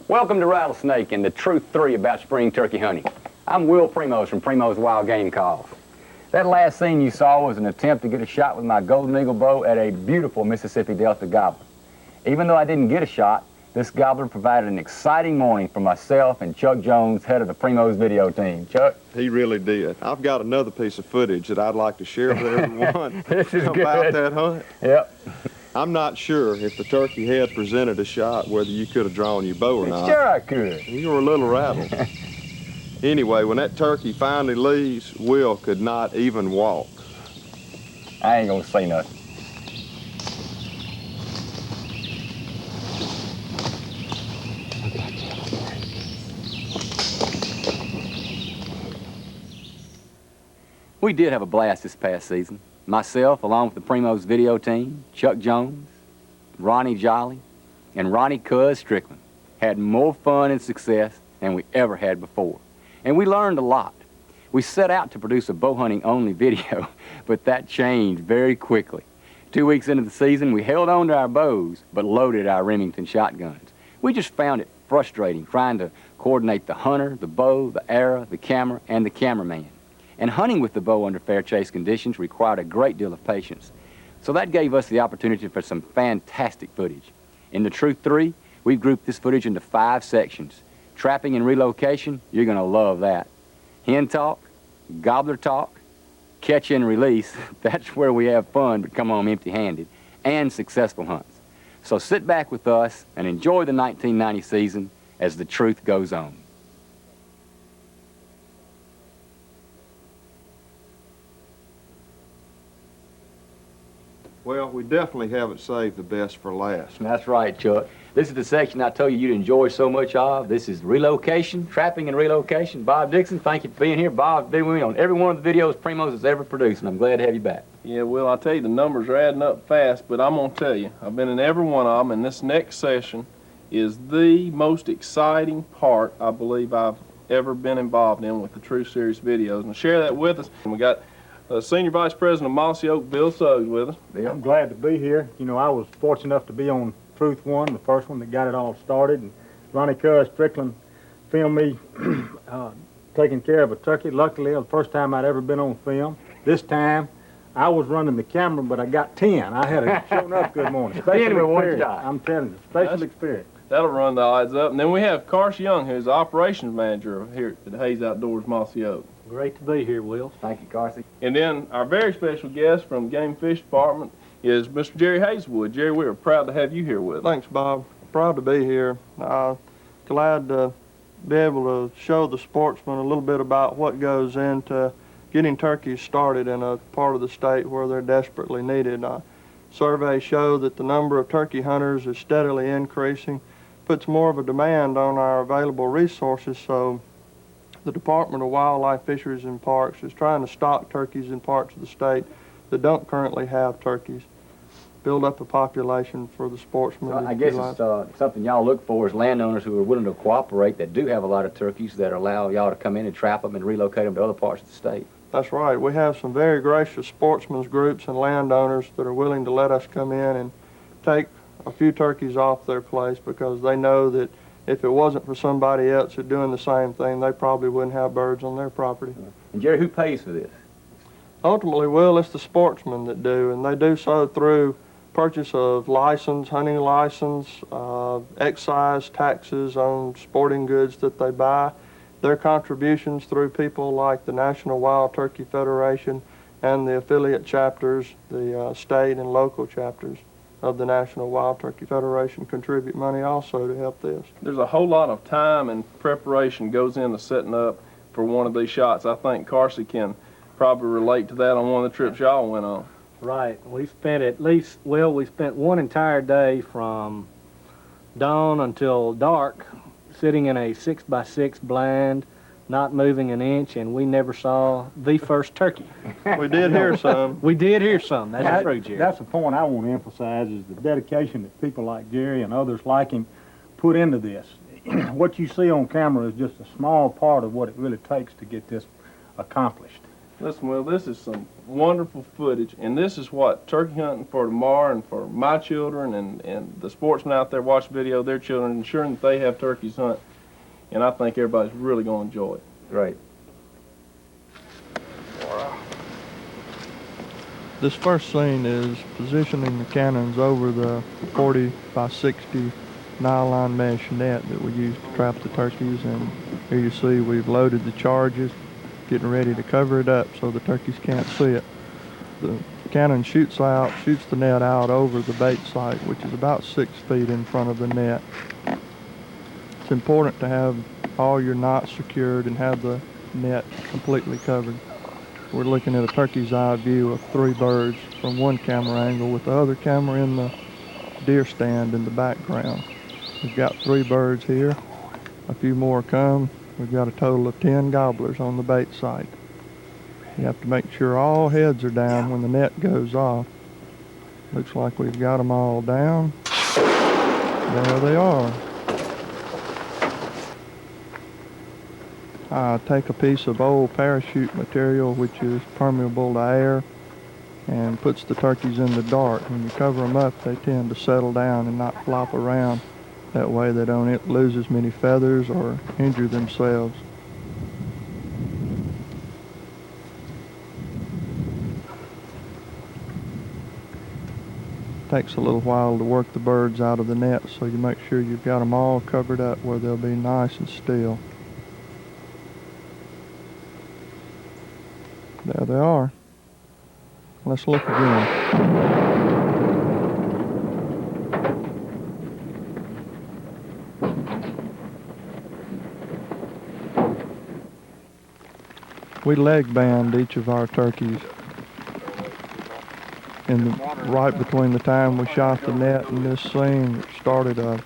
Welcome to Rattlesnake and the Truth 3 about spring turkey hunting. I'm Will Primos from Primos Wild Game Calls. That last scene you saw was an attempt to get a shot with my Golden Eagle bow at a beautiful Mississippi Delta gobbler. Even though I didn't get a shot, this gobbler provided an exciting morning for myself and Chuck Jones, head of the Primos video team. Chuck? He really did. I've got another piece of footage that I'd like to share with everyone This is about good. that hunt. Yep. I'm not sure if the turkey had presented a shot whether you could have drawn your bow or not. Sure I could. You were a little rattled. Anyway, when that turkey finally leaves, Will could not even walk. I ain't gonna say nothing. We did have a blast this past season. Myself, along with the Primos video team, Chuck Jones, Ronnie Jolly, and Ronnie Cuz Strickland, had more fun and success than we ever had before. And we learned a lot. We set out to produce a bow hunting only video, but that changed very quickly. 2 weeks into the season, we held on to our bows, but loaded our Remington shotguns. We just found it frustrating trying to coordinate the hunter, the bow, the arrow, the camera, and the cameraman. And hunting with the bow under fair chase conditions required a great deal of patience. So that gave us the opportunity for some fantastic footage. In the Truth 3, we've grouped this footage into 5 sections. Trapping and relocation, you're gonna love that. Hen talk, gobbler talk, catch and release, that's where we have fun but come home empty-handed, and successful hunts. So sit back with us and enjoy the 1990 season as the truth goes on. Well, we definitely haven't saved the best for last. That's right, Chuck. This is the section I told you you'd enjoy so much of. This is relocation, trapping and relocation. Bob Dixon, thank you for being here. Bob's been with me on every one of the videos Primos has ever produced, and I'm glad to have you back. Yeah, well, I'll tell you, the numbers are adding up fast, but I'm going to tell you, I've been in every one of them, and this next session is the most exciting part I believe I've ever been involved in with the True Series videos. And to share that with us, we got Senior Vice President of Mossy Oak, Bill Suggs, with us. Yeah, I'm glad to be here. You know, I was fortunate enough to be on Truth 1, the first one that got it all started, and Ronnie Cuz Strickland filmed me taking care of a turkey. Luckily, it was the first time I'd ever been on film. This time, I was running the camera, but I got 10. I had a showing up good morning. Special with one experience. shot. I'm telling you, special experience. That'll run the odds up. And then we have Carson Young, who's the operations manager here at Hayes Outdoors Mossy Oak. Great to be here, Will. Thank you, Carson. And then our very special guest from Game and Fish Department is Mr. Jerry Hazelwood. Jerry, we're proud to have you here with us. Thanks, Bob. Proud to be here. Glad to be able to show the sportsmen a little bit about what goes into getting turkeys started in a part of the state where they're desperately needed. Surveys show that the number of turkey hunters is steadily increasing, puts more of a demand on our available resources, so the Department of Wildlife, Fisheries, and Parks is trying to stock turkeys in parts of the state that don't currently have turkeys, build up a population for the sportsmen. So I guess it's something y'all look for as landowners who are willing to cooperate that do have a lot of turkeys that allow y'all to come in and trap them and relocate them to other parts of the state. That's right. We have some very gracious sportsmen's groups and landowners that are willing to let us come in and take a few turkeys off their place because they know that if it wasn't for somebody else who's doing the same thing, they probably wouldn't have birds on their property. And Jerry, who pays for this? Ultimately, Will, it's the sportsmen that do, and they do so through purchase of license, hunting license, excise taxes on sporting goods that they buy, their contributions through people like the National Wild Turkey Federation and the affiliate chapters, the state and local chapters of the National Wild Turkey Federation contribute money also to help this. There's a whole lot of time and preparation goes into setting up for one of these shots. I think Carsey can probably relate to that on one of the trips y'all went on. Right. We spent at least, well, we spent one entire day from dawn until dark sitting in a 6x6 blind, not moving an inch, and we never saw the first turkey. We did hear some. We did hear some. That's true, Jerry. That's the point I want to emphasize is the dedication that people like Jerry and others like him put into this. What you see on camera is just a small part of what it really takes to get this accomplished. Listen, Will, this is some wonderful footage, and this is what turkey hunting for tomorrow and for my children and the sportsmen out there watch video, their children, ensuring that they have turkeys hunt. And I think everybody's really going to enjoy it. Great. This first scene is positioning the cannons over the 40 by 60 nylon mesh net that we use to trap the turkeys, and here you see we've loaded the charges, getting ready to cover it up so the turkeys can't see it. The cannon shoots the net out over the bait site, which is about 6 feet in front of the net. It's important to have all your knots secured and have the net completely covered. We're looking at a turkey's eye view of 3 birds from one camera angle with the other camera in the deer stand in the background. We've got 3 birds here. A few more come. We've got a total of 10 gobblers on the bait site. You have to make sure all heads are down when the net goes off. Looks like we've got them all down. There they are. Take a piece of old parachute material, which is permeable to air, and puts the turkeys in the dark. When you cover them up, they tend to settle down and not flop around. That way they don't lose as many feathers or injure themselves. Takes a little while to work the birds out of the net, so you make sure you've got them all covered up where they'll be nice and still. There they are. Let's look again. We leg band each of our turkeys right between the time we shot the net and this scene, which started a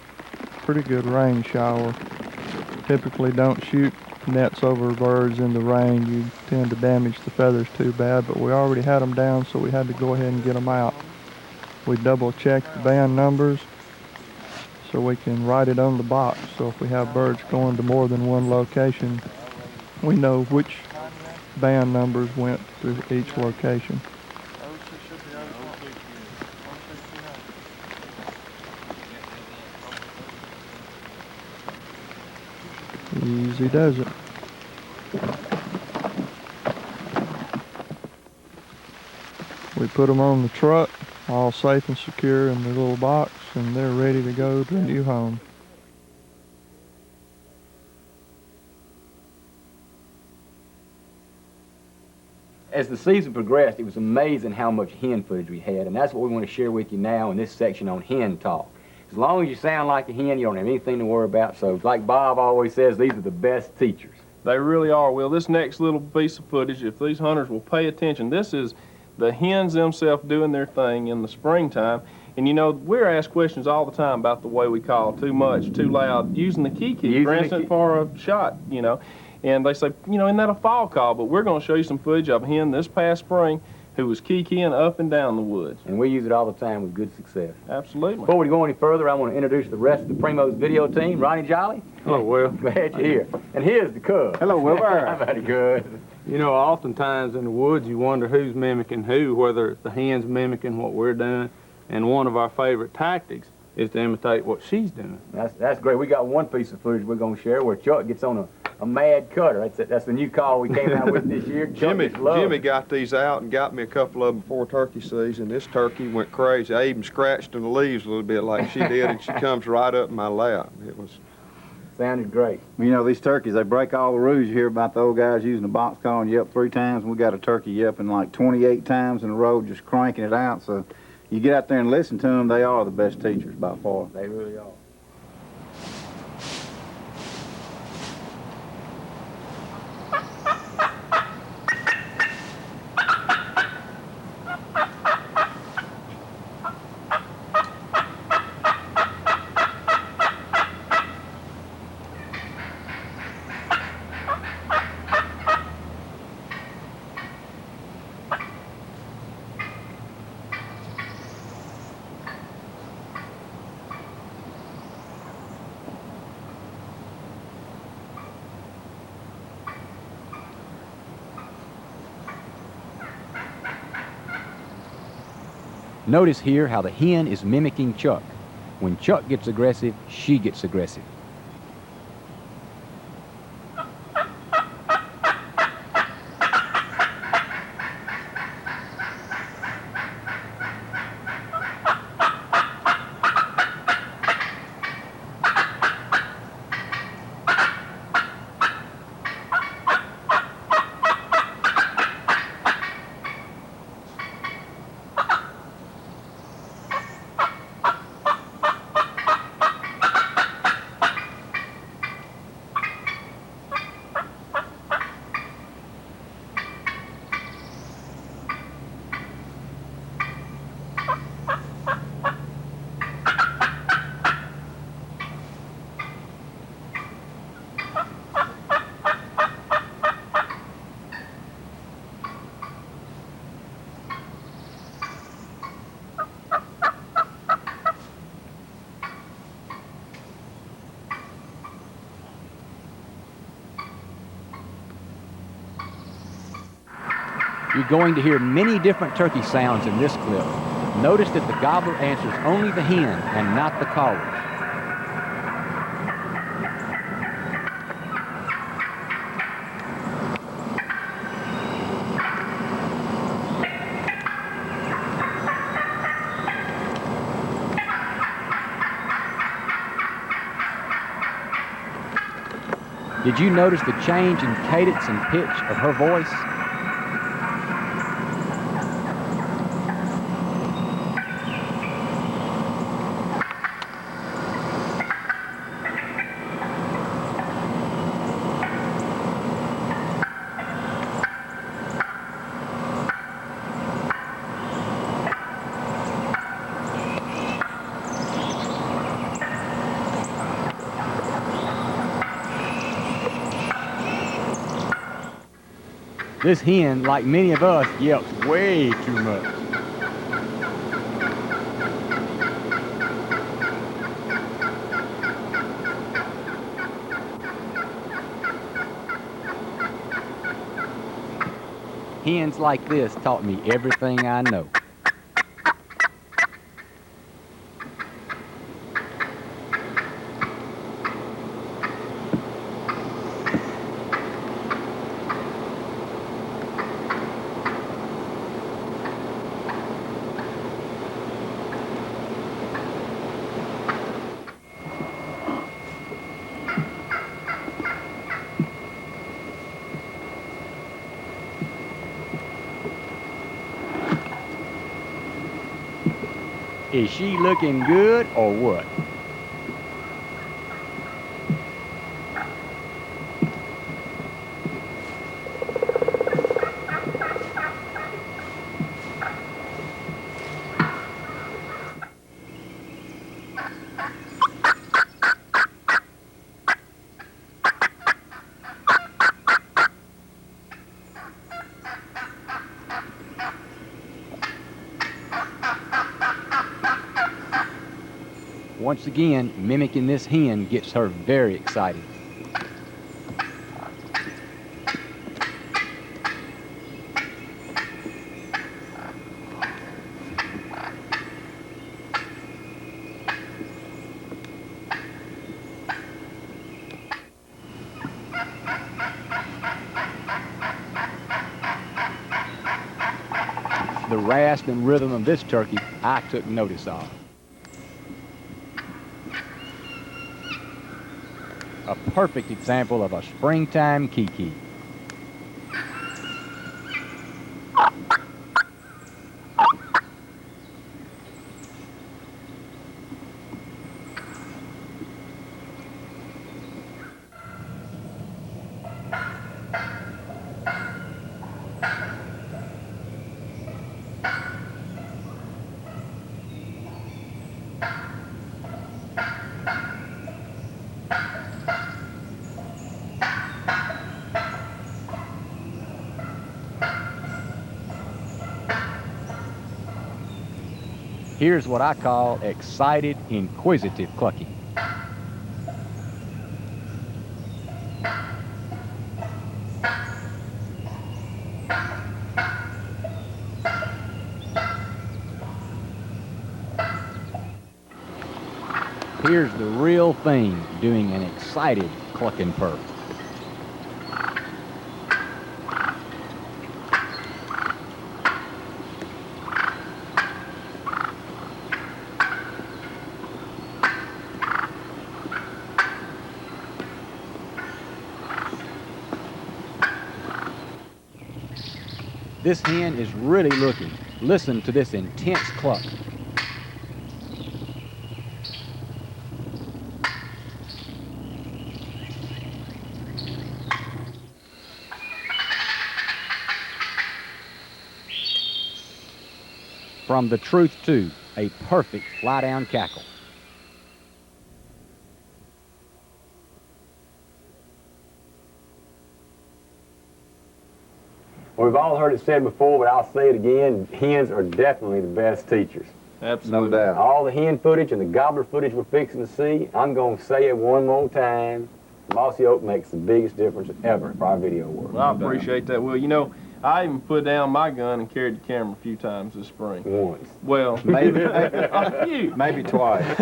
pretty good rain shower. Typically don't shoot nets over birds in the rain. You tend to damage the feathers too bad, but we already had them down, so we had to go ahead and get them out. We double check the band numbers so we can write it on the box, so if we have birds going to more than one location, we know which band numbers went to each location. Easy does it. We put them on the truck, all safe and secure in the little box, and they're ready to go to a new home. As the season progressed, it was amazing how much hen footage we had, and that's what we want to share with you now in this section on hen talk. As long as you sound like a hen, you don't have anything to worry about. So like Bob always says, these are the best teachers. They really are, Will. This next little piece of footage, if these hunters will pay attention, this is the hens themselves doing their thing in the springtime. And you know, we're asked questions all the time about the way we call, too much, too loud, using the key, for instance, for a shot, you know. And they say, you know, isn't that a fall call? But we're going to show you some footage of a hen this past spring who was keying up and down the woods. And we use it all the time with good success. Absolutely. Before we go any further, I want to introduce the rest of the Primos video team. Ronnie Jolly. Hello, Will. Glad you're here. And here's the cub. Hello, Wilbur. Very good. You know, oftentimes in the woods you wonder who's mimicking who, whether it's the hen's mimicking what we're doing, and one of our favorite tactics is to imitate what she's doing. That's great. We got one piece of footage we're going to share where Chuck gets on a mad cutter. That's the new call we came out with this year. Jimmy got these out and got me a couple of them before turkey season. This turkey went crazy. I even scratched in the leaves a little bit like she did, and she comes right up in my lap. It was sounded great. You know, these turkeys, they break all the rules. You hear about the old guys using a box call and yelp 3 times, and we got a turkey yelping like 28 times in a row, just cranking it out. So you get out there and listen to them, they are the best teachers by far. They really are. Notice here how the hen is mimicking Chuck. When Chuck gets aggressive, she gets aggressive. You're going to hear many different turkey sounds in this clip. Notice that the gobbler answers only the hen and not the caller. Did you notice the change in cadence and pitch of her voice? This hen, like many of us, yelps way too much. Hens like this taught me everything I know. Is she looking good or what? Once again, mimicking this hen gets her very excited. The rasp and rhythm of this turkey I took notice of. A perfect example of a springtime kiki. Here's what I call excited, inquisitive clucking. here's the real thing doing an excited cluck and purr. This hen is really looking. Listen to this intense cluck. From the Truth 2, a perfect fly-down cackle. We've all heard it said before, but I'll say it again. Hens are definitely the best teachers. Absolutely. No doubt. All the hen footage and the gobbler footage we're fixing to see, I'm going to say it one more time. Mossy Oak makes the biggest difference ever for our video work. Well, I appreciate that, Will. You know, I even put down my gun and carried the camera a few times this spring. Once. Well, Maybe, a few. maybe twice.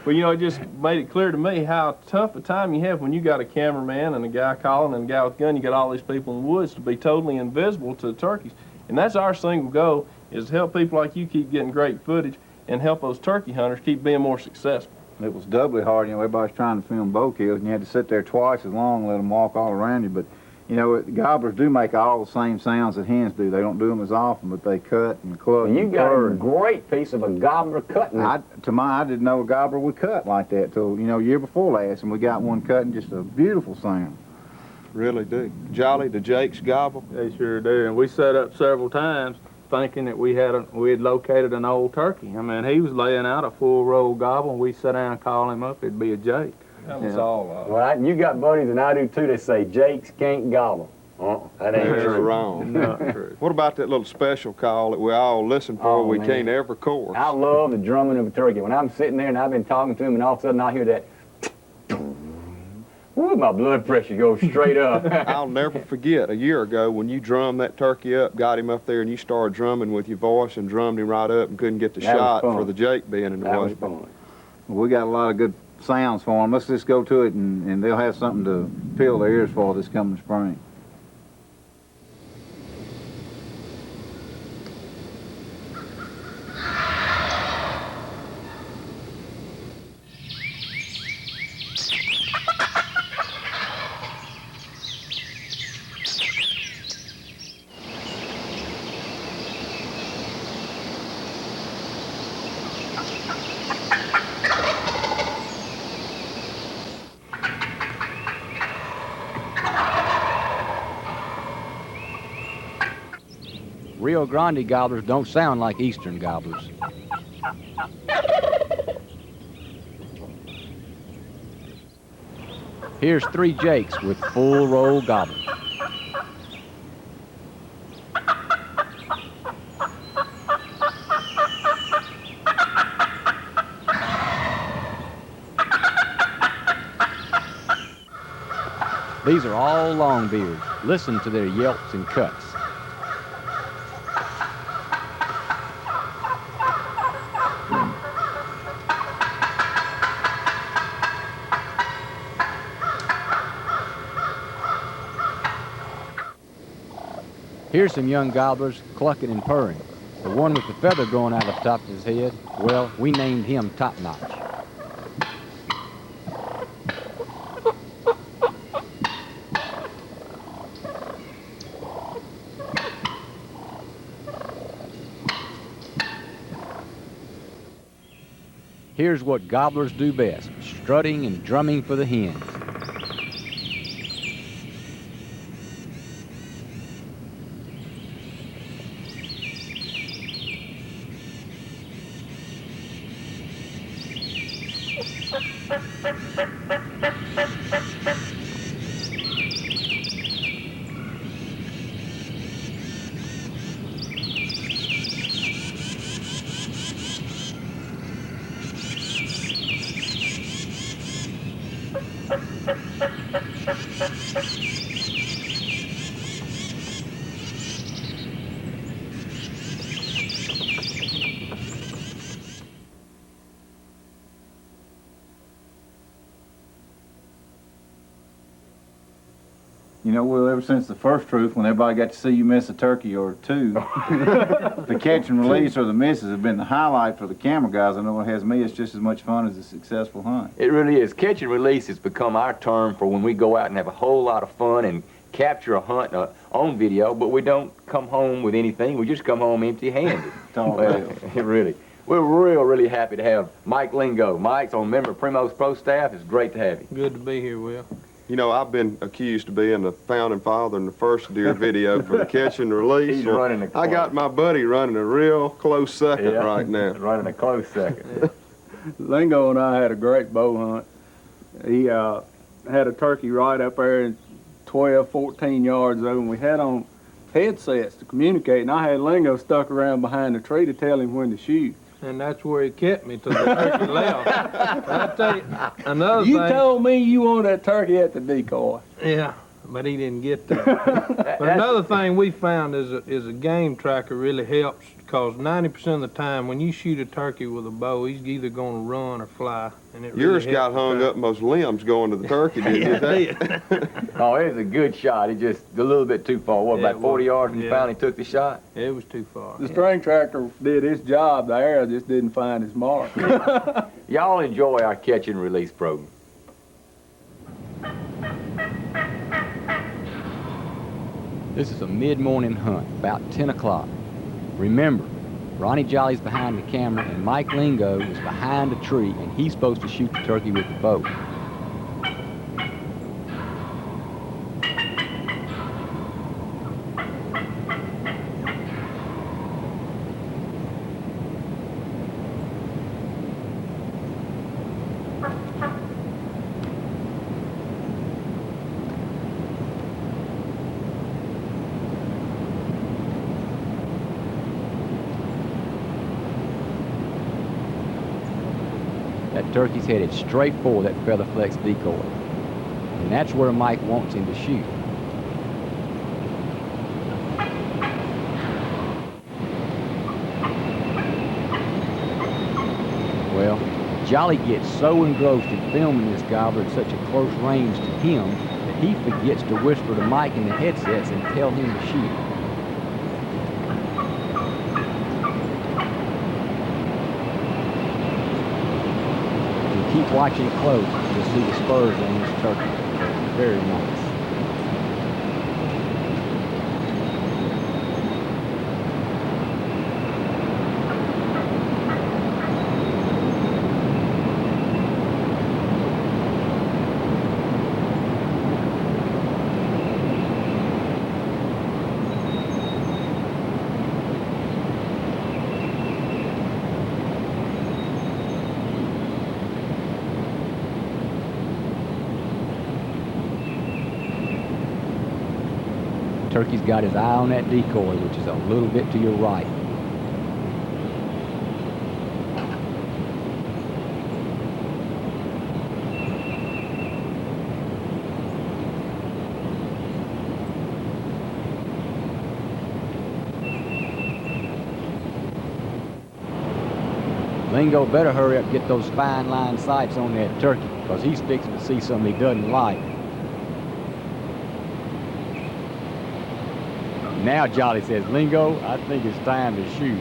Well, you know, it just made it clear to me how tough a time you have when you got a cameraman and a guy calling and a guy with a gun. You got all these people in the woods to be totally invisible to the turkeys. And that's our single goal, is to help people like you keep getting great footage and help those turkey hunters keep being more successful. It was doubly hard. You know, everybody's trying to film bow kills, and you had to sit there twice as long and let them walk all around you. But, you know, the gobblers do make all the same sounds that hens do. They don't do them as often, but they cut and cluck You and got purr. a great piece of a gobbler cutting. I didn't know a gobbler would cut like that till, you know, year before last, and we got one cutting, just a beautiful sound. Really do. Jolly, the Jakes gobble. They sure do. And we set up several times thinking that we had located an old turkey. I mean, he was laying out a full roll gobble, and we sat down and call him up. It'd be a Jake. That was all. Well, you got buddies, and I do too, that say Jakes can't gobble. That ain't That's true. wrong. Not true. What about that little special call that we all listen for? Oh, we man. can't ever chorus. I love the drumming of a turkey. When I'm sitting there and I've been talking to him, and all of a sudden I hear that, woo, my blood pressure goes straight up. I'll never forget a year ago when you drummed that turkey up, got him up there, and you started drumming with your voice and drummed him right up and couldn't get the That was shot fun. for the Jake being in the That way. was fun. We got a lot of good sounds for them. Let's just go to it, and they'll have something to fill their ears for this coming spring. Rio Grande gobblers don't sound like eastern gobblers. Here's 3 Jakes with full roll gobble. These are all longbeards. Listen to their yelps and cuts. Here's some young gobblers clucking and purring. The one with the feather growing out of the top of his head, well, we named him Top Notch. Here's what gobblers do best, strutting and drumming for the hens. You know, well, ever since the first truth, when everybody got to see you miss a turkey or two, the catch and release or the misses have been the highlight for the camera guys. I know it has me. It's just as much fun as a successful hunt. It really is. Catch and release has become our term for when we go out and have a whole lot of fun and capture a hunt on video, but we don't come home with anything. We just come home empty-handed. Really. We're really happy to have Mike Lingo. Mike's on member of Primos Pro staff. It's great to have you. Good to be here, Will. You know, I've been accused of being the founding father in the first deer video for the catch and release. He's running I got my buddy running a real close second right now. Running a close second. Lingo and I had a great bow hunt. He had a turkey right up there in 12, 14 yards over, and we had on headsets to communicate, and I had Lingo stuck around behind the tree to tell him when to shoot. And that's where he kept me till the turkey left. I'll tell you another thing. You told me you wanted that turkey at the decoy. Yeah, but he didn't get there. But another thing we found is a game tracker really helps, because 90% of the time when you shoot a turkey with a bow, he's either going to run or fly. And it Yours really got hung up in those limbs going to the turkey, didn't it? Oh, it was a good shot. It just a little bit too far. What, about 40 yards when you finally took the shot? It was too far. The string tracker did its job. The arrow just didn't find its mark. Y'all enjoy our catch and release program. This is a mid-morning hunt, about 10 o'clock. Remember, Ronnie Jolly's behind the camera and Mike Lingo is behind a tree, and he's supposed to shoot the turkey with the bow. That turkey's headed straight for that feather flex decoy. And that's where Mike wants him to shoot. Well, Jolly gets so engrossed in filming this gobbler at such a close range to him that he forgets to whisper to Mike in the headsets and tell him to shoot. Keep watching it close. You'll see the spurs on this turkey. They're very nice. Turkey's got his eye on that decoy, which is a little bit to your right. Lingo better hurry up and get those fine line sights on that turkey, because he's fixing to see something he doesn't like. Now Jolly says, Lingo, I think it's time to shoot.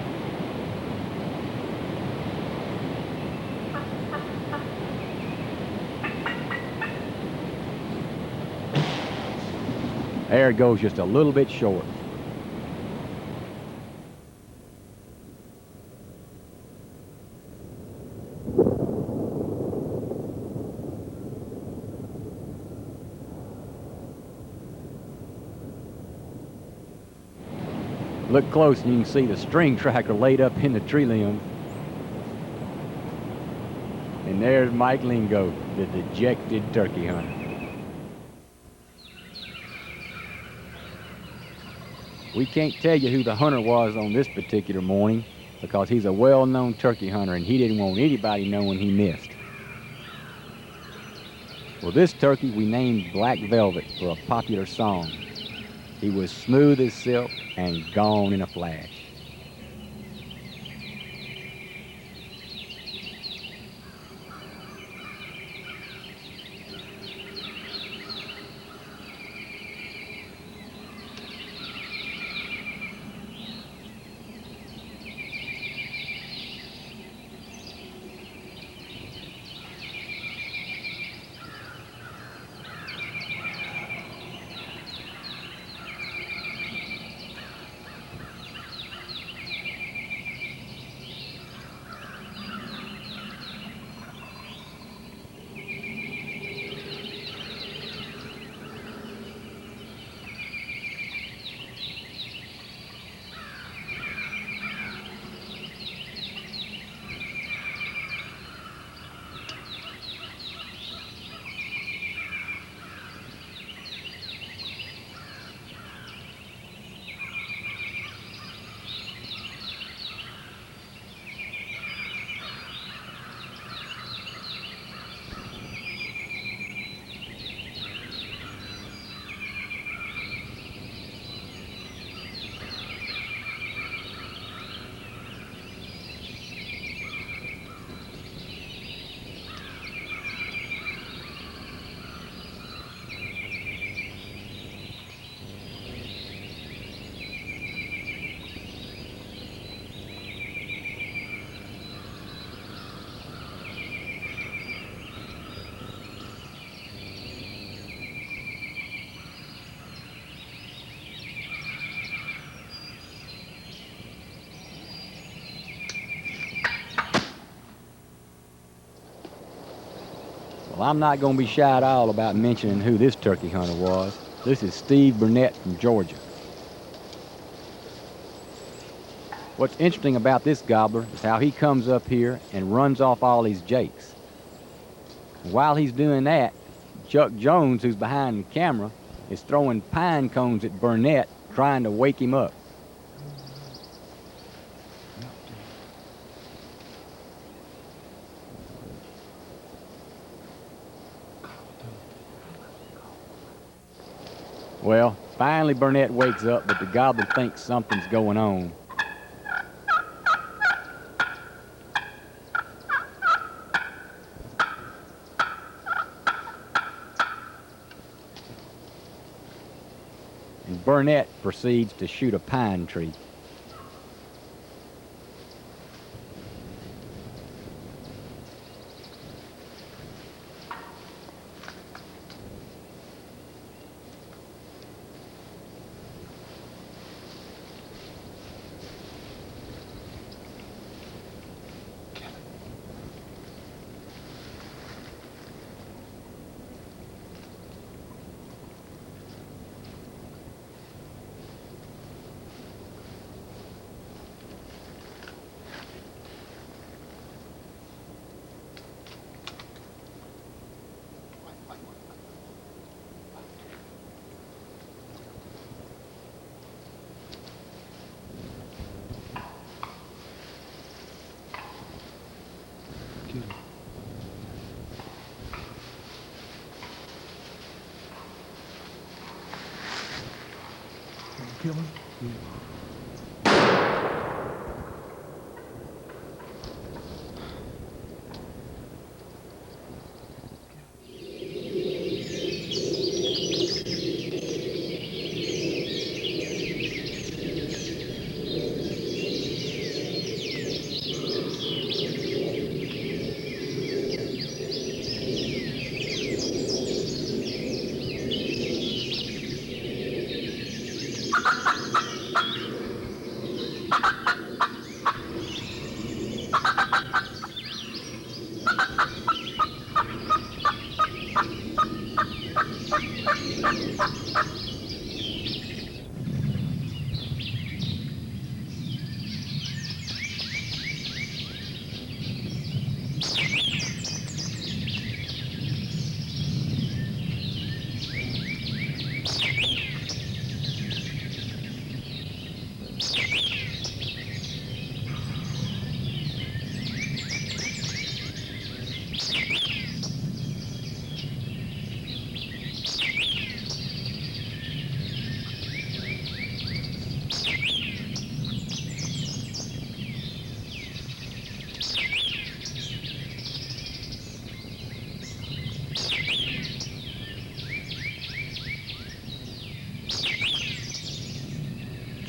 There it goes, just a little bit short. Look close and you can see the string tracker laid up in the tree limb. And there's Mike Lingo, the dejected turkey hunter. We can't tell you who the hunter was on this particular morning because he's a well-known turkey hunter and he didn't want anybody knowing he missed. Well, this turkey we named Black Velvet for a popular song. He was smooth as silk and gone in a flash. Well, I'm not going to be shy at all about mentioning who this turkey hunter was. This is Steve Burnett from Georgia. What's interesting about this gobbler is how he comes up here and runs off all these jakes. While he's doing that, Chuck Jones, who's behind the camera, is throwing pine cones at Burnett, trying to wake him up. Well, finally Burnett wakes up, but the gobbler thinks something's going on. And Burnett proceeds to shoot a pine tree. Kill him?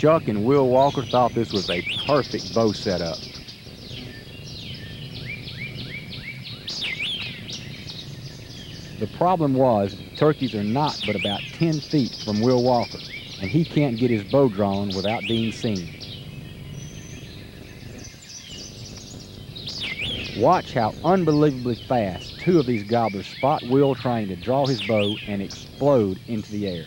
Chuck and Will Walker thought this was a perfect bow setup. The problem was, turkeys are not but about 10 feet from Will Walker, and he can't get his bow drawn without being seen. Watch how unbelievably fast two of these gobblers spot Will trying to draw his bow and explode into the air.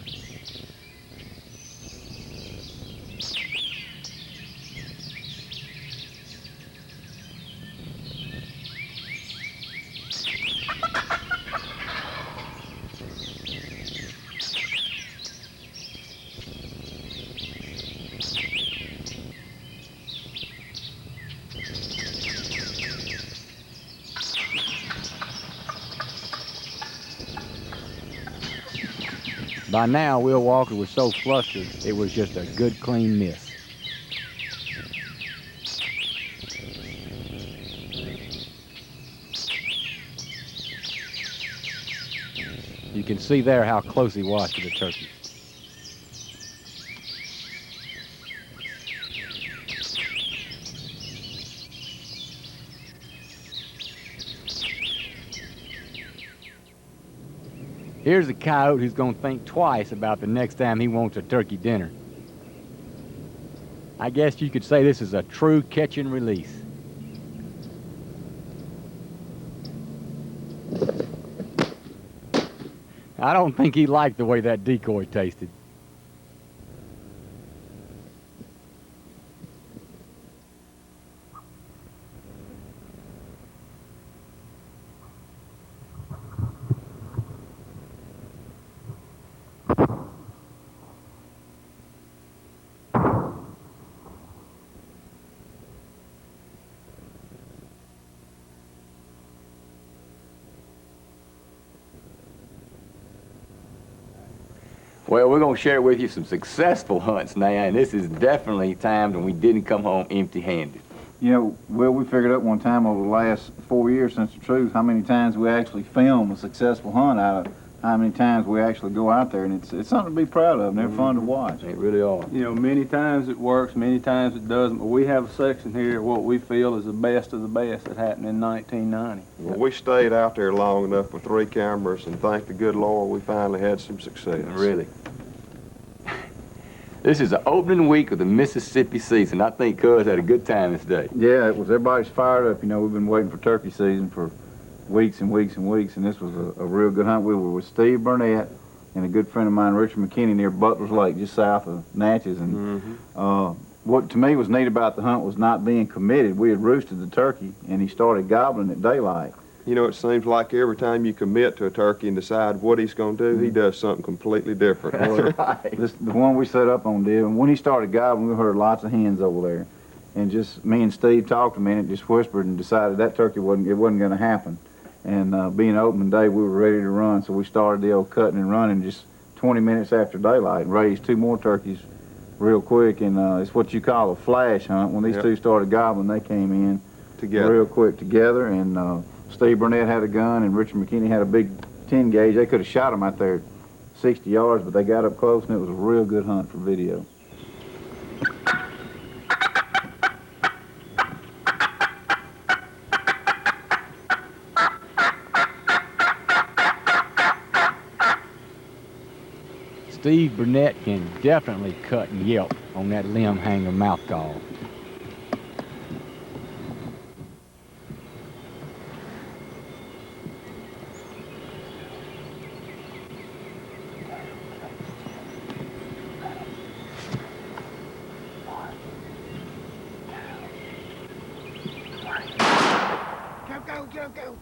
By now, Will Walker was so flustered, it was just a good, clean miss. You can see there how close he was to the turkey. Here's a coyote who's going to think twice about the next time he wants a turkey dinner. I guess you could say this is a true catch and release. I don't think he liked the way that decoy tasted. Well, we're going to share with you some successful hunts now, and this is definitely times when we didn't come home empty-handed. You know, well, we figured out one time over the last 4 years since the truth how many times we actually film a successful hunt out of how many times we actually go out there, and it's something to be proud of, and they're fun to watch. They really are. You know, many times it works, many times it doesn't, but we have a section here of what we feel is the best of the best that happened in 1990. Well, we stayed out there long enough with 3 cameras, and thank the good Lord we finally had some success. Really. This is the opening week of the Mississippi season. I think Cuz had a good time this day. Yeah, it was. Everybody's fired up. You know, we've been waiting for turkey season for weeks and weeks and weeks, and this was a real good hunt. We were with Steve Burnett and a good friend of mine, Richard McKinney, near Butler's Lake, just south of Natchez. And what to me was neat about the hunt was not being committed. We had roosted the turkey, and he started gobbling at daylight. You know, it seems like every time you commit to a turkey and decide what he's going to do, he does something completely different. That's right. The one we set up on did, and when he started gobbling, we heard lots of hens over there. And just me and Steve talked a minute, just whispered, and decided that turkey wasn't going to happen. And being opening day, we were ready to run, so we started the old cutting and running just 20 minutes after daylight and raised 2 more turkeys real quick. And it's what you call a flash hunt. When these two started gobbling, they came in Together. real quick together. And Steve Burnett had a gun, and Richard McKinney had a big 10 gauge. They could have shot them out there 60 yards, but they got up close, and it was a real good hunt for video. Steve Burnett can definitely cut and yelp on that limb hanger mouth call. Go.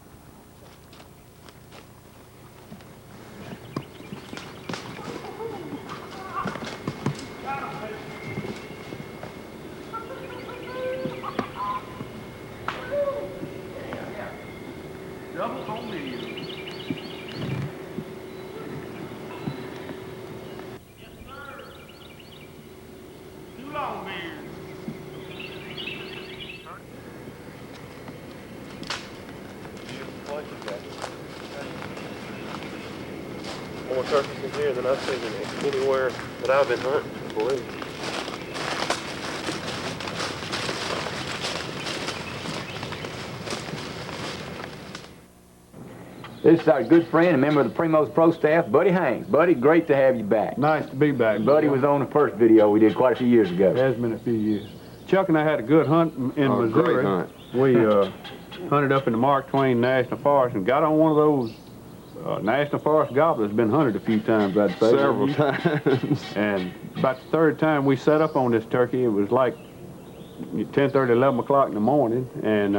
Double home video. Yes, sir. Too long, beard. More turkeys in here than I've seen anywhere that I've been hunting, believe me. This is our good friend and member of the Primos Pro staff, Buddy Haynes. Buddy, great to have you back. Nice to be back. Buddy was on the first video we did quite a few years ago. It has been a few years. Chuck and I had a good hunt in Missouri. Great hunt. We hunted up in the Mark Twain National Forest and got on one of those National Forest gobblers. Been hunted a few times, I'd say. Several times. And about the 3rd time we set up on this turkey, it was like 10:30, 11 o'clock in the morning, and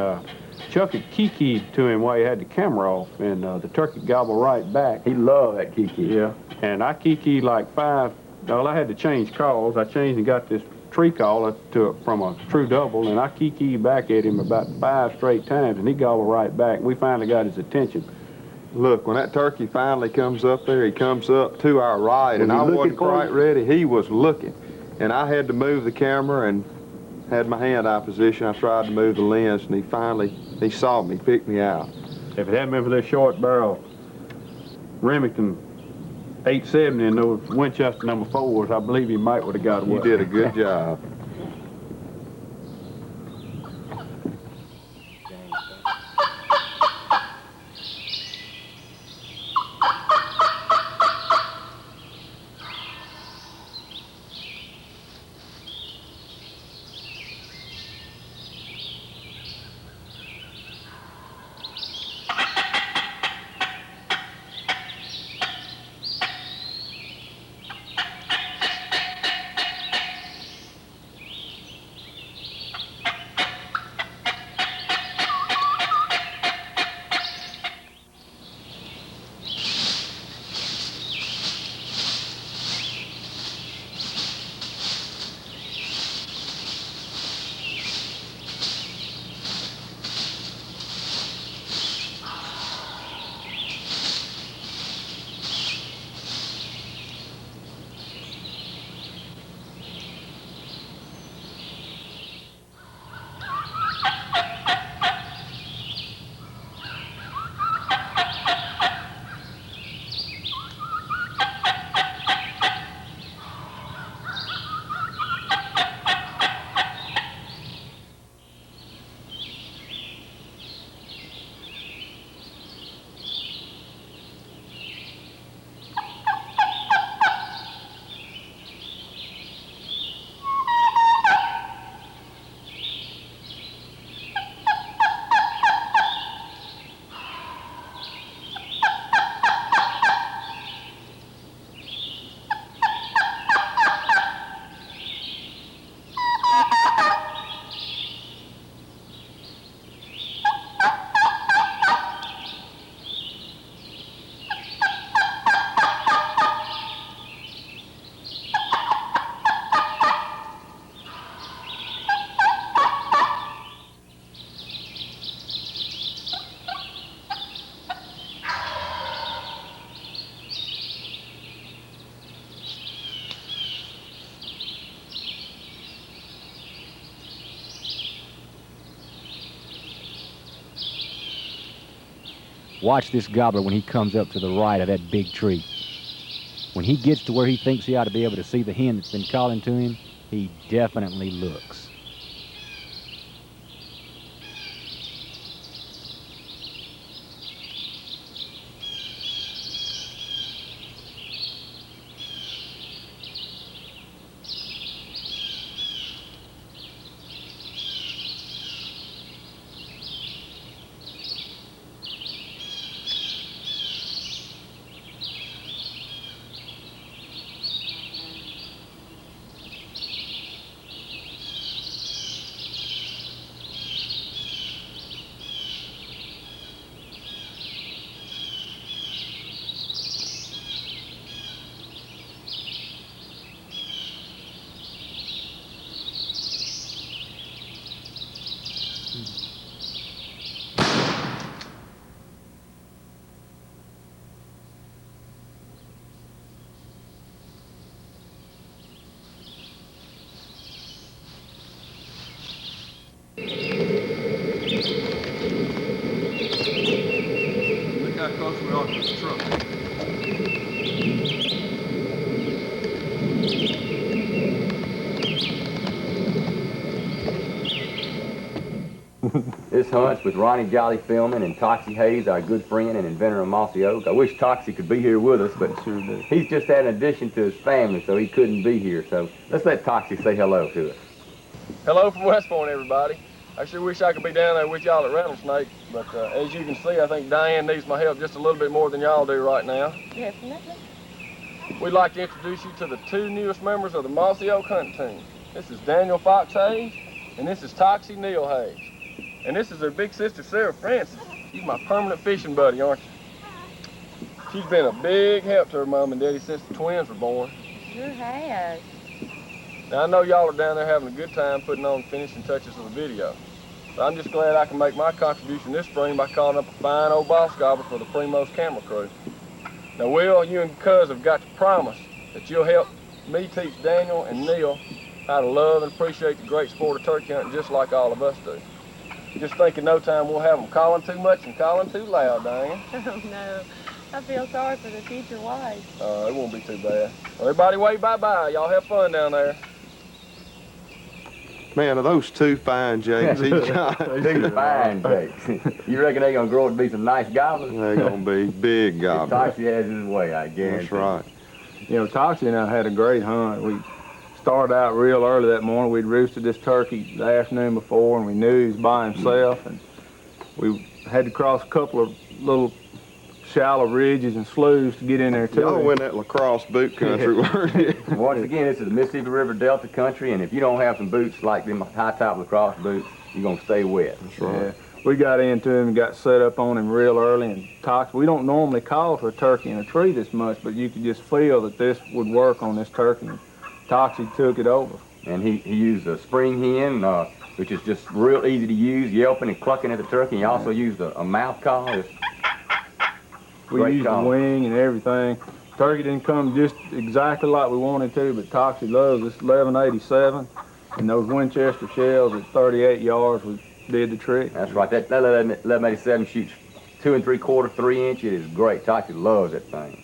Chuck had kikied to him while he had the camera off, and the turkey gobbled right back. He loved that kiki. Yeah, and I kikied like 5. Well, I had to change calls. I changed and got this tree call from a true double, and I kikied back at him about 5 straight times, and he gobbled right back. We finally got his attention. Look, when that turkey finally comes up there, he comes up to our right, and Was he I looking wasn't for quite you? ready. He was looking, and I had to move the camera and had my hand eye position. I tried to move the lens, and he saw me, picked me out. If it hadn't been for this short barrel Remington 870 and those Winchester number 4s, I believe he might would have got away. You did a good job. Watch this gobbler when he comes up to the right of that big tree. When he gets to where he thinks he ought to be able to see the hen that's been calling to him, he definitely looks. Look how close we are to this truck. This hunt's with Ronnie Jolly filming and Toxie Hayes, our good friend and inventor of Mossy Oak. I wish Toxie could be here with us, but he's just had an addition to his family, so he couldn't be here. So let's let Toxie say hello to us. Hello from West Point, everybody. I sure wish I could be down there with y'all at Rattlesnake, but as you can see, I think Diane needs my help just a little bit more than y'all do right now. Definitely. We'd like to introduce you to the two newest members of the Mossy Oak hunting team. This is Daniel Fox Hayes, and this is Toxie Neal Hayes. And this is their big sister, Sarah Francis. She's my permanent fishing buddy, aren't you? She's been a big help to her mom and daddy since the twins were born. Sure has. Now, I know y'all are down there having a good time putting on the finishing touches of the video. But I'm just glad I can make my contribution this spring by calling up a fine old boss gobbler for the Primos camera crew. Now, Will, you and Cuz have got to promise that you'll help me teach Daniel and Neil how to love and appreciate the great sport of turkey hunting just like all of us do. Just think in no time we'll have them calling too much and calling too loud, Diane. Oh, no. I feel sorry for the future wives. It won't be too bad. Well, everybody wave bye-bye. Y'all have fun down there. Man, are those two fine jakes each got? Two fine jakes. You reckon they're going to grow up to be some nice gobblers? They're going to be big gobblers. Toxie has his way, I guarantee. That's right. You know, Toxie and I had a great hunt. We started out real early that morning. We'd roosted this turkey the afternoon before, and we knew he was by himself. And we had to cross a couple of little shallow ridges and sloughs to get in there, too. Y'all went that lacrosse boot country, weren't you? Once again, this is the Mississippi River Delta country, and if you don't have some boots like them high-top lacrosse boots, you're going to stay wet. That's right. Yeah. We got into him and got set up on him real early, and Toxie, we don't normally call for a turkey in a tree this much, but you could just feel that this would work on this turkey. Toxie took it over. And he used a spring hen, which is just real easy to use, yelping and clucking at the turkey. He also used a mouth call. We used the wing and everything. Turkey didn't come just exactly like we wanted to, but Toxie loves this 1187, and those Winchester shells at 38 yards did the trick. That's right. That 1187 shoots 2 3/4, 3 inch. It is great. Toxie loves that thing.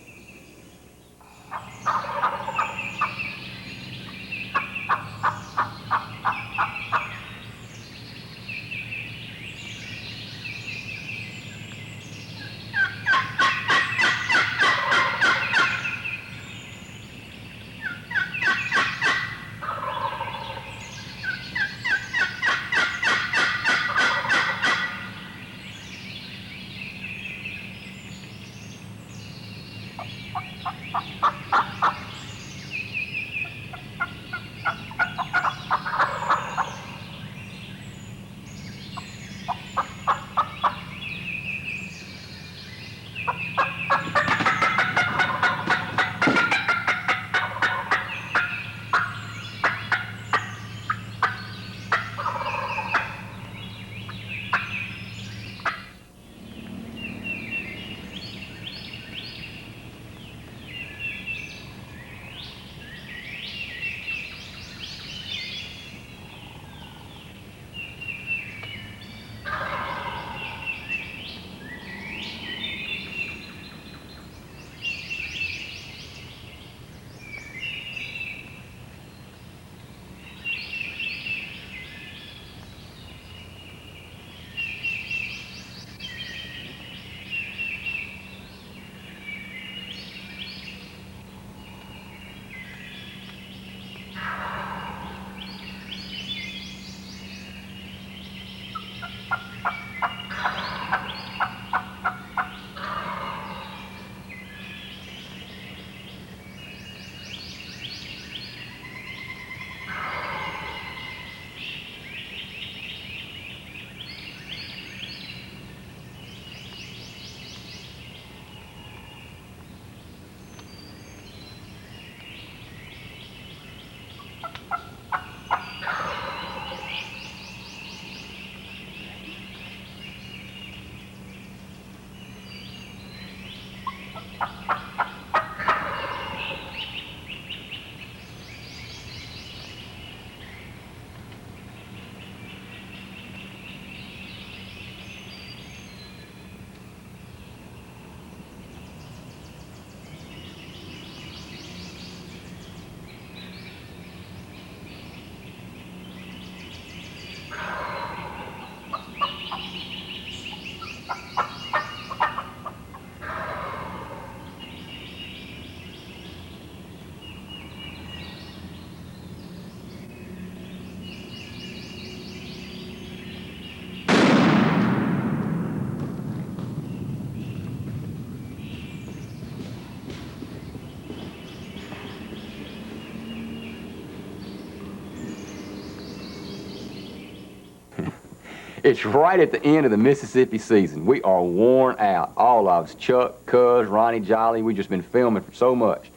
It's right at the end of the Mississippi season. We are worn out. All of us, Chuck, Cuz, Ronnie, Jolly, we've just been filming for so much.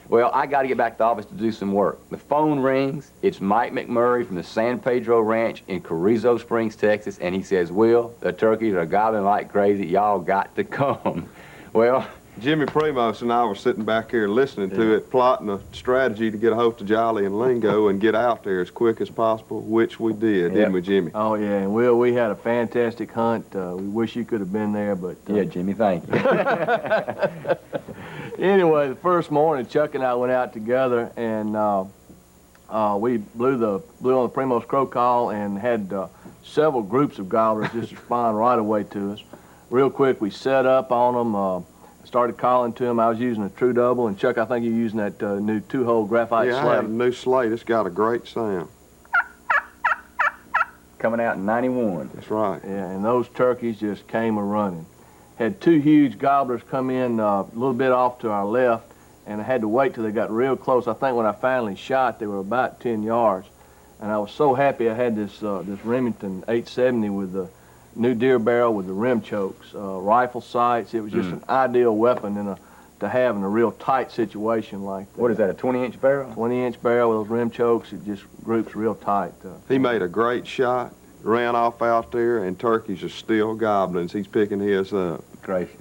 Well, I got to get back to the office to do some work. The phone rings. It's Mike McMurray from the San Pedro Ranch in Carrizo Springs, Texas, and he says, Will, the turkeys are gobbling like crazy. Y'all got to come. Well, Jimmy Primos and I were sitting back here listening to it, plotting a strategy to get a hold of Jolly and Lingo and get out there as quick as possible, which we did, didn't we, Jimmy? Oh, yeah, and Will, we had a fantastic hunt. We wish you could have been there, but... yeah, Jimmy, thank you. Anyway, the first morning, Chuck and I went out together, and we blew on the Primos crow call and had several groups of gobblers just respond right away to us. Real quick, we set up on them, started calling to them. I was using a true double, and Chuck, I think you're using that new two-hole graphite slate. Yeah, I have a new slate. It's got a great sound. Coming out in 91. That's right. Yeah, and those turkeys just came a-running. Had two huge gobblers come in a little bit off to our left, and I had to wait till they got real close. I think when I finally shot, they were about 10 yards. And I was so happy I had this Remington 870 with the new deer barrel with the rim chokes, rifle sights. It was just an ideal weapon to have in a real tight situation like that. What is that, a 20-inch barrel? 20-inch barrel with those rim chokes. It just groups real tight. He made a great shot, ran off out there, and turkeys are still goblins. He's picking his up. Gracious.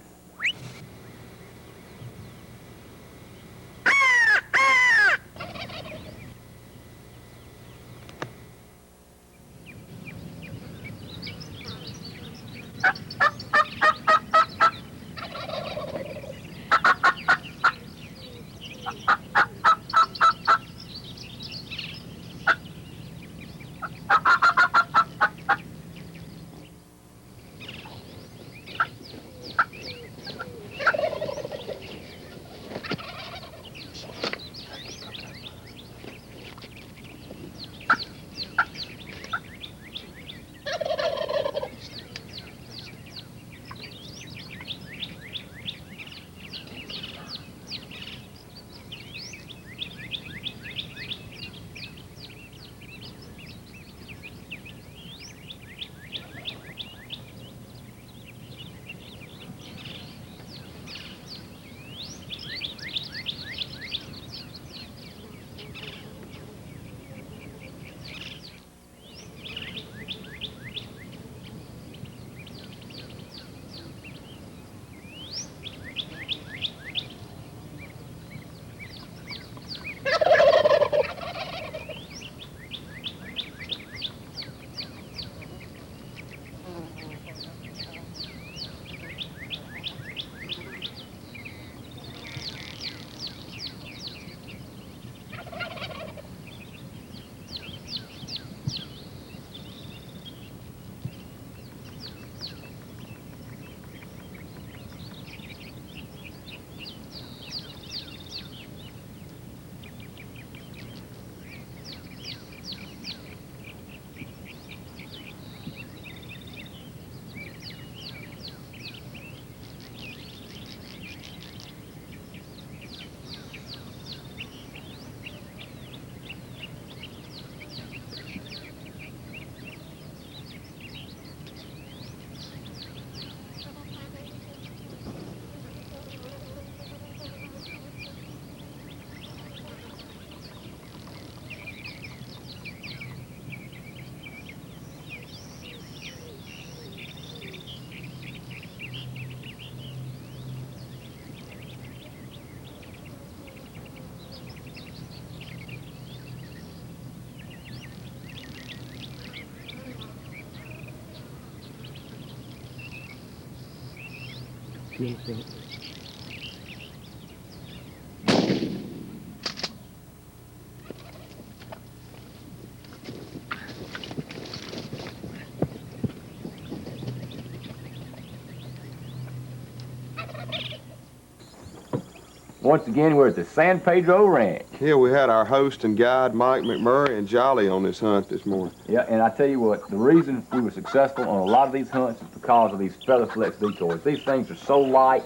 Once again, we're at the San Pedro Ranch. Yeah, we had our host and guide, Mike McMurray, and Jolly on this hunt this morning. Yeah, and I tell you what, the reason we were successful on a lot of these hunts is because of these feather flex decoys. These things are so light,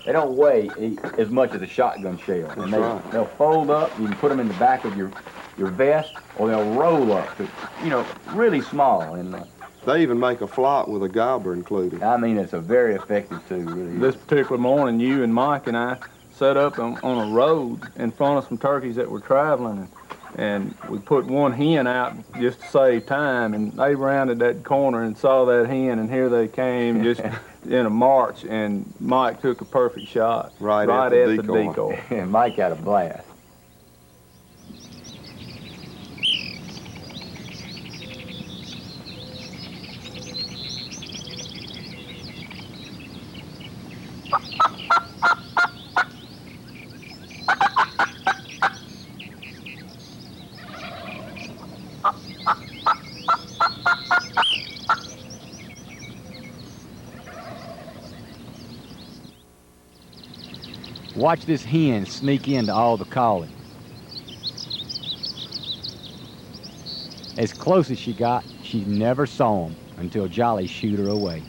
they don't weigh as much as a shotgun shell. And they'll fold up, you can put them in the back of your vest, or they'll roll up to, you know, really small. And they even make a flock with a gobbler included. I mean, it's a very effective tool, really. This particular morning, you and Mike and I set up on a road in front of some turkeys that were traveling, and we put one hen out just to save time, and they rounded that corner and saw that hen, and here they came just in a march, and Mike took a perfect shot right at the decoy. And Mike had a blast. Watch this hen sneak into all the calling. As close as she got, she never saw him until Jolly shooed her away.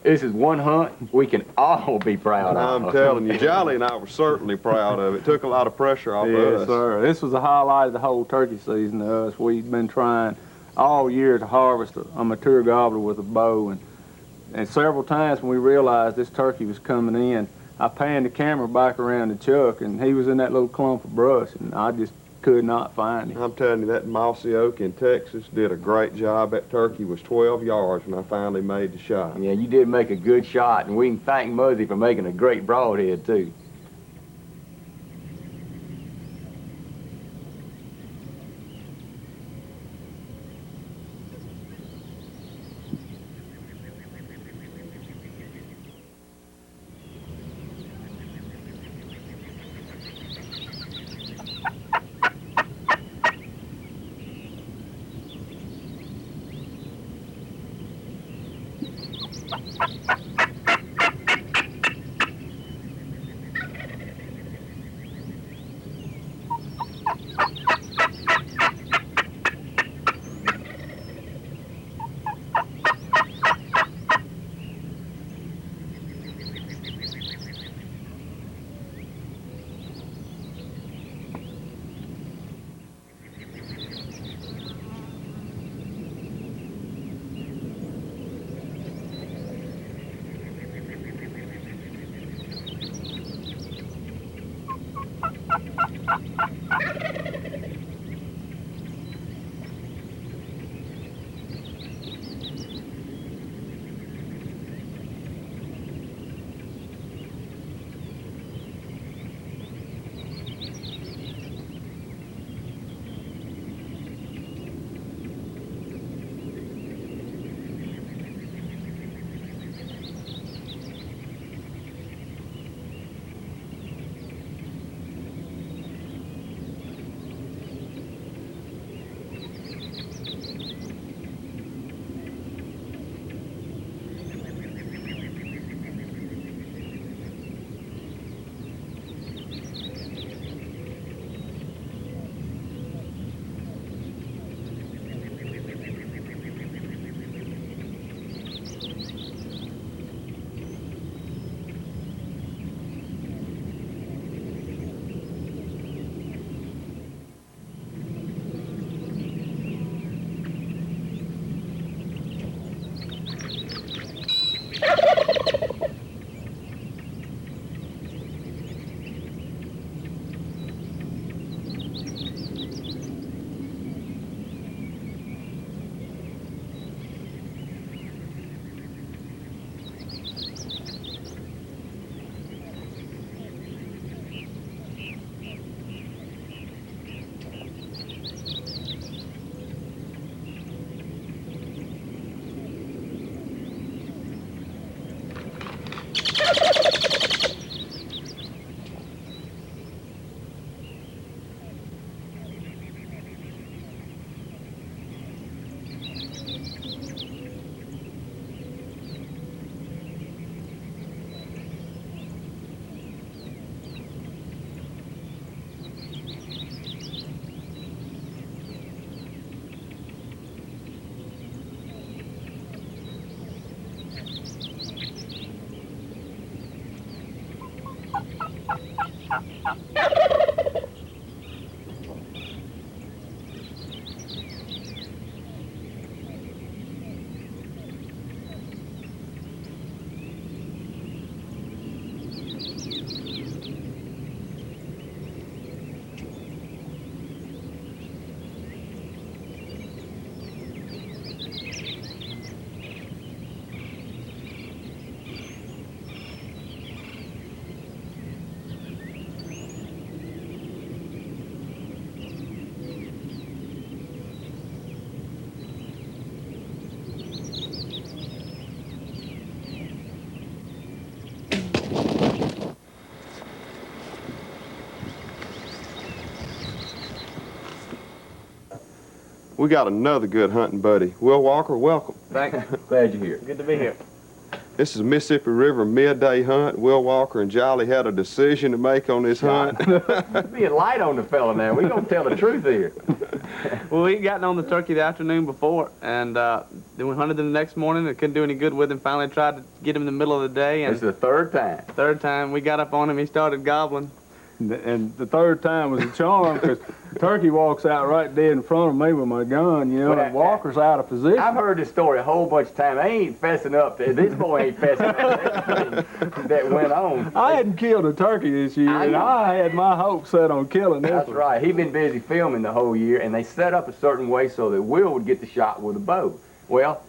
This is one hunt we can all be proud of. I'm telling you, Jolly and I were certainly proud of it. Took a lot of pressure off of us. Yes, sir. This was the highlight of the whole turkey season to us. We've been trying all year to harvest a mature gobbler with a bow, and several times when we realized this turkey was coming in, I panned the camera back around to Chuck, and he was in that little clump of brush, and I just could not find him. I'm telling you, that mossy oak in Texas did a great job. That turkey was 12 yards when I finally made the shot. Yeah, you did make a good shot, and we can thank Muzzy for making a great broadhead, too. We got another good hunting buddy. Will Walker, welcome. Thanks. Glad you're here. Good to be here. This is a Mississippi River midday hunt. Will Walker and Jolly had a decision to make on this hunt. Being light on the fella now. We're going to tell the truth here. Well, we gotten on the turkey the afternoon before, and then we hunted him the next morning and couldn't do any good with him. Finally tried to get him in the middle of the day. And This is the third time. third time we got up on him, he started gobbling. And the third time was a charm because the turkey walks out right dead in front of me with my gun, you know, Well, and Walker's out of position. I've heard this story a whole bunch of times. I ain't fessing up. This boy ain't fessing up to everything that went on. I hadn't killed a turkey this year, and I had my hopes set on killing this That's one. right. He'd been busy filming the whole year, and they set up a certain way so that Will would get the shot with a bow. Well,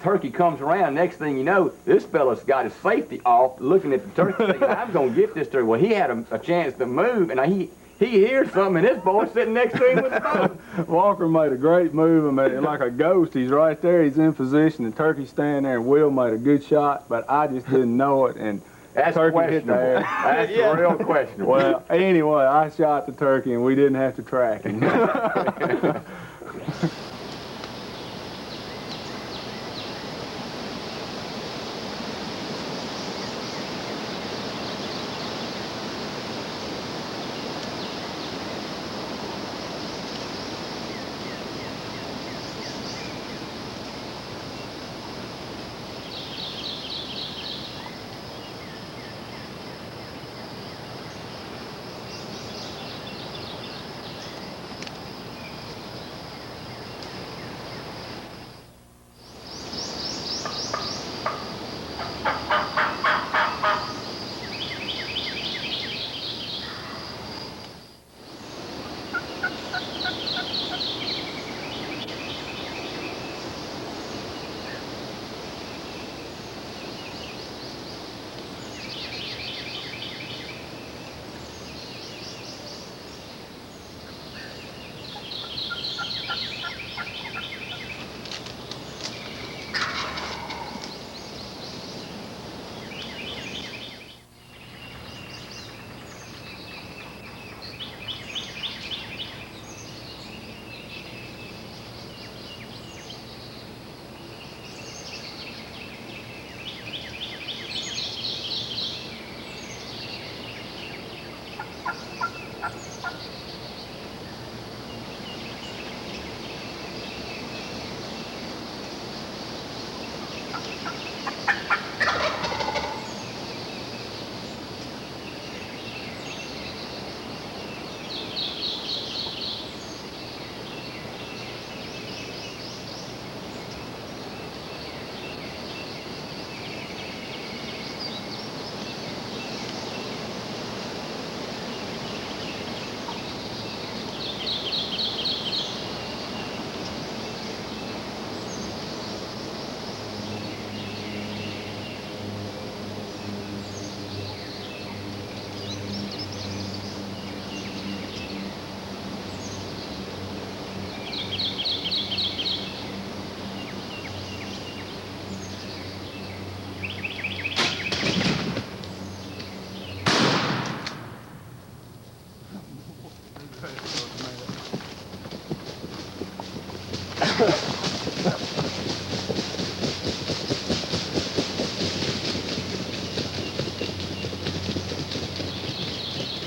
turkey comes around. Next thing you know, this fella's got his safety off, looking at the turkey, thinking, I'm going to get this turkey. Well, he had a chance to move, and he hears something, and this boy's sitting next to him with the bow. Walker made a great move, and like a ghost, he's right there, he's in position, the turkey's standing there, and Will made a good shot, but I just didn't know it, and That's turkey hit questionable. there. That's real questionable. Well, anyway, I shot the turkey, and we didn't have to track him.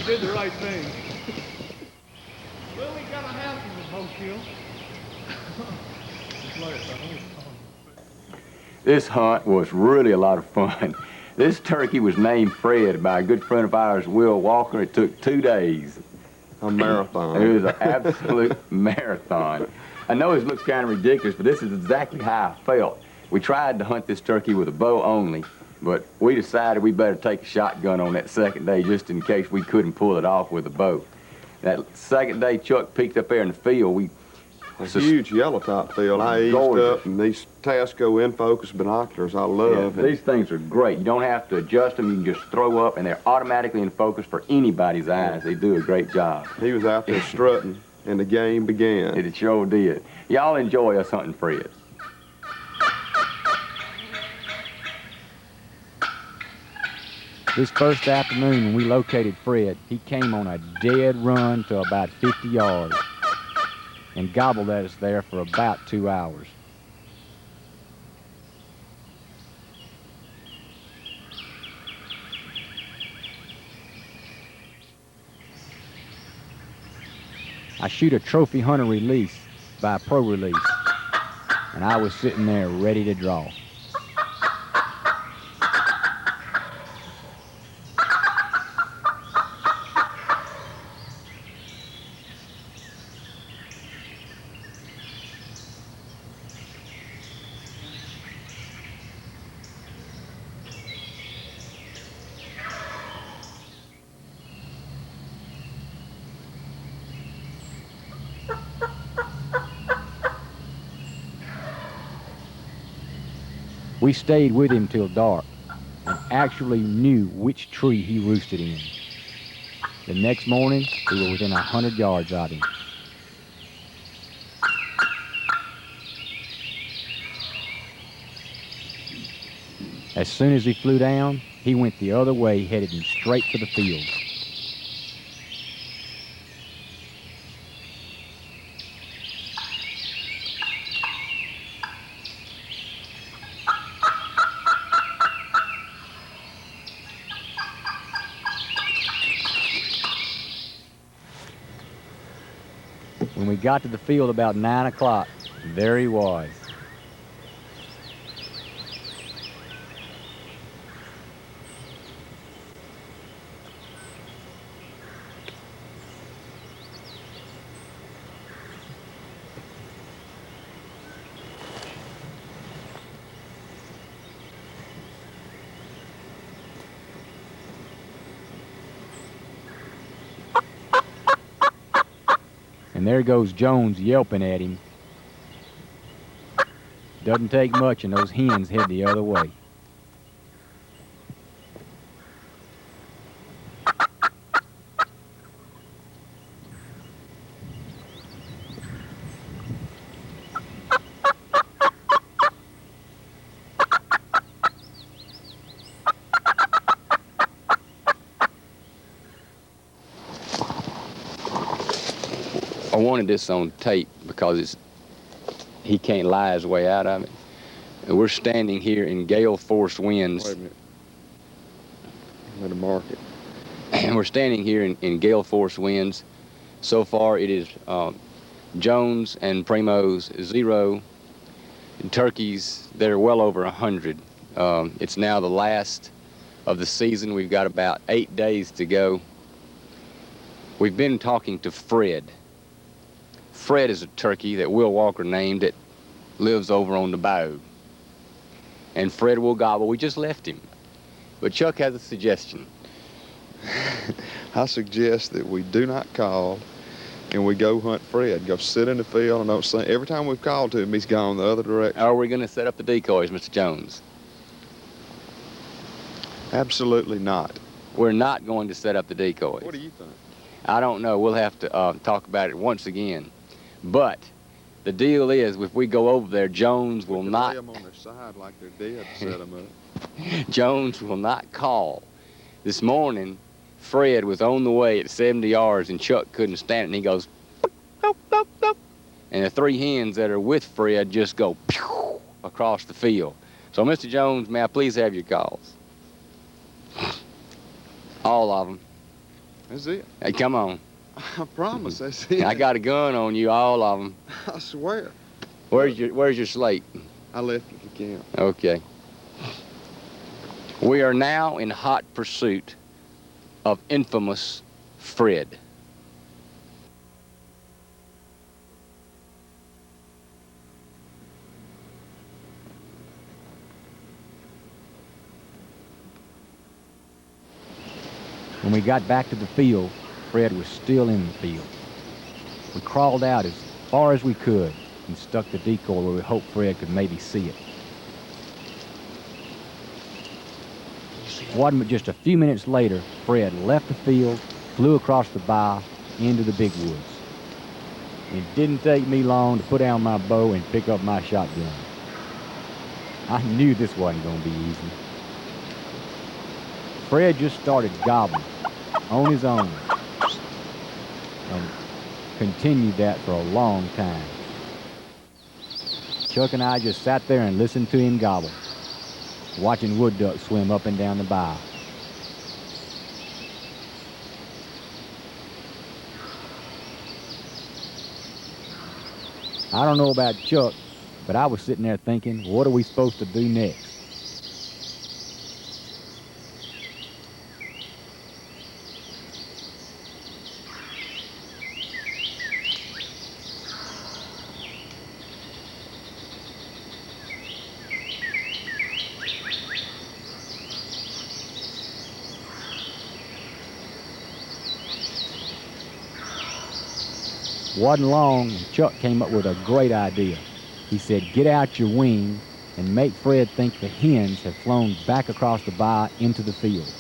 Did the right thing. Well, we got a house in the boat kill. This hunt was really a lot of fun. This turkey was named Fred by a good friend of ours, Will Walker. It took 2 days. A marathon. It was an absolute marathon. I know it looks kind of ridiculous, but this is exactly how I felt. We tried to hunt this turkey with a bow only, but we decided we better take a shotgun on that second day just in case we couldn't pull it off with a bow. That second day, Chuck peeked up there in the field. A huge yellow top field. I eased up, and these Tasco in-focus binoculars I love. Yeah, these things are great. You don't have to adjust them. You can just throw up, and they're automatically in focus for anybody's eyes. They do a great job. He was out there strutting, and the game began. It sure did. Y'all enjoy us hunting Fred. This first afternoon when we located Fred, he came on a dead run to about 50 yards and gobbled at us there for about 2 hours. I shoot a trophy hunter release by pro release, and I was sitting there ready to draw. We stayed with him till dark and actually knew which tree he roosted in. The next morning, we were within 100 yards of him. As soon as he flew down, he went the other way, headed straight for the field. When we got to the field about 9 o'clock, there he was. And there goes Jones yelping at him. Doesn't take much, and those hens head the other way. I wanted this on tape because he can't lie his way out of it. And we're standing here in gale force winds. Wait a minute. I'm going to mark it. We're standing here in gale force winds. So far it is Jones and Primos 0, and turkeys that are well over 100. It's now the last of the season. We've got about 8 days to go. We've been talking to Fred. Fred is a turkey that Will Walker named that lives over on the bow. And Fred will gobble. We just left him. But Chuck has a suggestion. I suggest that we do not call and we go hunt Fred. Go sit in the field and don't say. Every time we've called to him, he's gone the other direction. Are we going to set up the decoys, Mr. Jones? Absolutely not. We're not going to set up the decoys. What do you think? I don't know. We'll have to talk about it once again. But the deal is, if we go over there, Jones will not. Lay them on their side like they're dead to set them up. Jones will not call. This morning, Fred was on the way at 70 yards, and Chuck couldn't stand it, and he goes, "Boop, boop, boop." And the 3 hens that are with Fred just go pew across the field. So, Mr. Jones, may I please have your calls? All of them. That's it. Hey, come on. I promise, that's it. I got a gun on you, all of them. I swear. Where's your slate? I left it at the camp. Okay. We are now in hot pursuit of infamous Fred. When we got back to the field, Fred was still in the field. We crawled out as far as we could and stuck the decoy where we hoped Fred could maybe see it. Wasn't but just a few minutes later, Fred left the field, flew across the bow into the big woods. It didn't take me long to put down my bow and pick up my shotgun. I knew this wasn't going to be easy. Fred just started gobbling on his own and continued that for a long time. Chuck and I just sat there and listened to him gobble, watching wood ducks swim up and down the bow. I don't know about Chuck, but I was sitting there thinking, what are we supposed to do next? Wasn't long, and Chuck came up with a great idea. He said, get out your wing and make Fred think the hens have flown back across the bow into the field.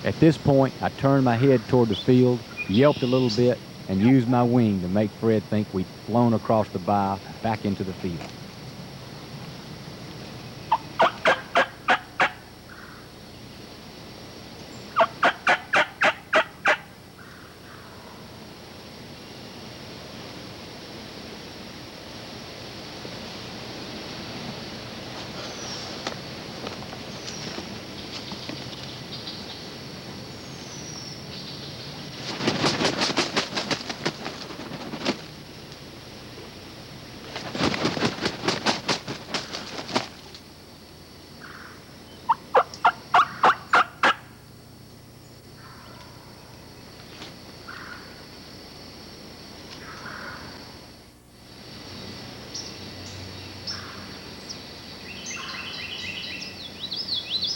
At this point, I turned my head toward the field, yelped a little bit, and used my wing to make Fred think we'd flown across the bow back into the field.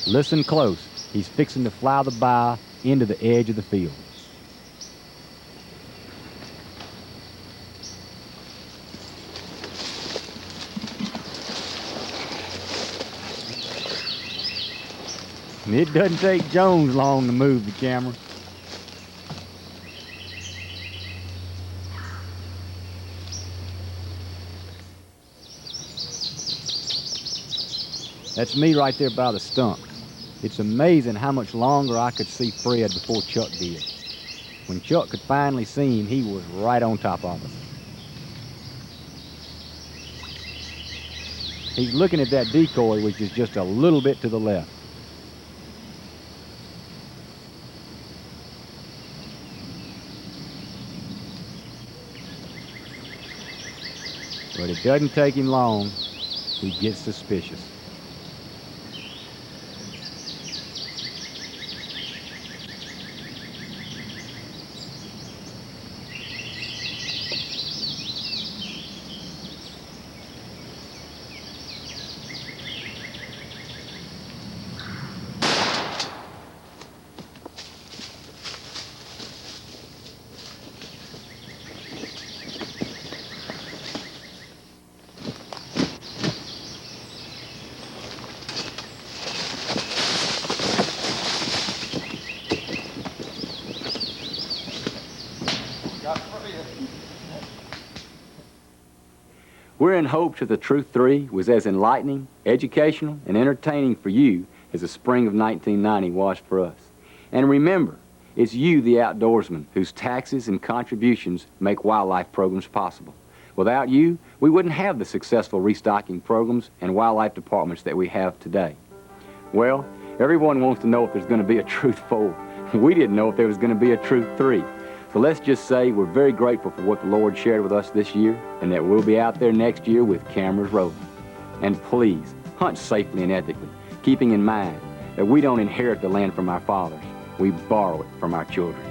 Listen close. He's fixing to fly the bow into the edge of the field. And it doesn't take Jones long to move the camera. That's me right there by the stump. It's amazing how much longer I could see Fred before Chuck did. When Chuck could finally see him, he was right on top of us. He's looking at that decoy, which is just a little bit to the left. But it doesn't take him long. He gets suspicious. We're in hopes that the Truth 3 was as enlightening, educational, and entertaining for you as the spring of 1990 was for us. And remember, it's you, the outdoorsman, whose taxes and contributions make wildlife programs possible. Without you, we wouldn't have the successful restocking programs and wildlife departments that we have today. Well, everyone wants to know if there's going to be a Truth 4. We didn't know if there was going to be a Truth 3. So let's just say we're very grateful for what the Lord shared with us this year, and that we'll be out there next year with cameras rolling. And please, hunt safely and ethically, keeping in mind that we don't inherit the land from our fathers. We borrow it from our children.